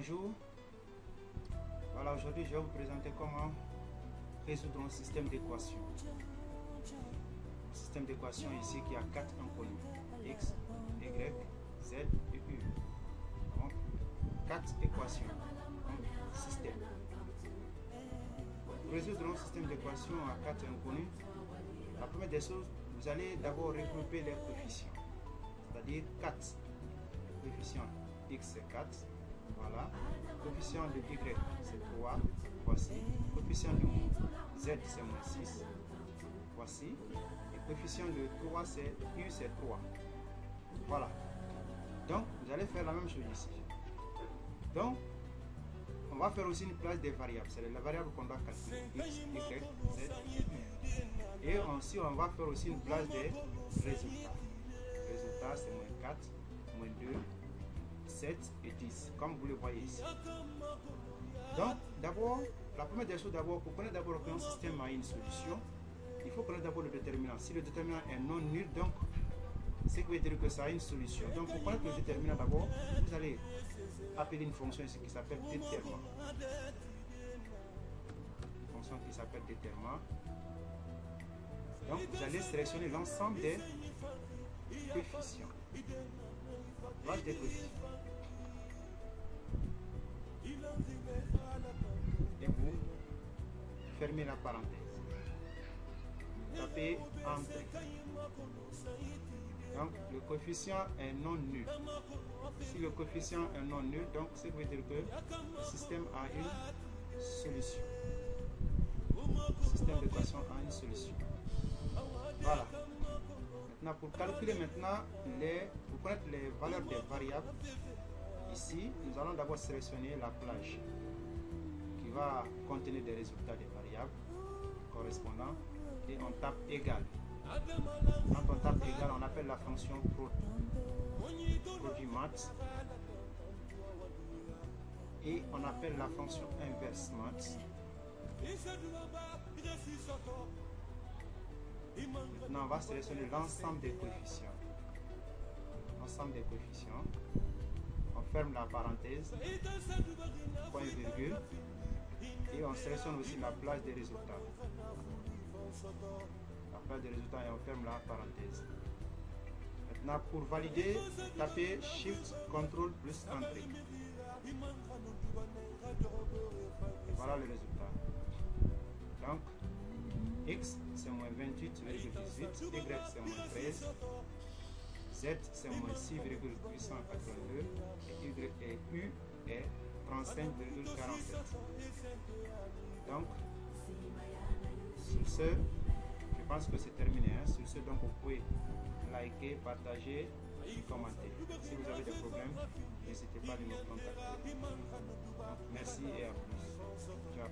Bonjour, voilà, aujourd'hui je vais vous présenter comment résoudre un système d'équation. Un système d'équation ici qui a 4 inconnus, x, y, z et u. Donc 4 équations, donc système. Pour résoudre un système d'équation à 4 inconnus, la première des choses, vous allez d'abord regrouper les coefficients, c'est-à-dire 4. Le coefficient x c'est 4, voilà. Le coefficient de y c'est 3, voici. Le coefficient de z c'est moins 6, voici. Et le coefficient de 3 c'est u c'est 3. Voilà. Donc vous allez faire la même chose ici. Donc on va faire aussi une place des variables, c'est la variable qu'on doit calculer, x, y, z, u. Et ensuite on va faire aussi une place des résultats. Le résultat c'est moins 4, moins 2, 7 et 10, comme vous le voyez ici. Donc, d'abord, la première des choses, d'abord, pour connaître d'abord qu'un système a une solution, il faut connaître d'abord le déterminant. Si le déterminant est non nul, donc, c'est qui veut dire que ça a une solution. Donc, pour connaître le déterminant d'abord, vous allez appeler une fonction ici qui s'appelle déterminant. Une fonction qui s'appelle déterminant. Donc, vous allez sélectionner l'ensemble des coefficients. L'âge des coefficients. Et vous fermez la parenthèse. Tapez Entrée. Donc le coefficient est non nul. Si le coefficient est non nul, donc ça veut dire que le système a une solution. Le système d'équation a une solution. Voilà. Maintenant, pour calculer pour connaître les valeurs des variables, ici, nous allons d'abord sélectionner la plage qui va contenir des résultats des variables correspondants et on tape égal. Quand on tape égal, on appelle la fonction produit math et on appelle la fonction inverse math. Maintenant, on va sélectionner l'ensemble des coefficients. L'ensemble des coefficients. On ferme la parenthèse, point virgule, et on sélectionne aussi la place des résultats. La place des résultats et on ferme la parenthèse. Maintenant, pour valider, tapez Shift Ctrl plus Entrée. Et voilà le résultat. Donc, x c'est moins 28,18, y c'est moins 13, z c'est moins 6,882 et u est 35,47. Donc, sur ce, je pense que c'est terminé. Sur ce, donc vous pouvez liker, partager et commenter. Si vous avez des problèmes, n'hésitez pas à nous contacter. Donc, merci et à plus. Ciao.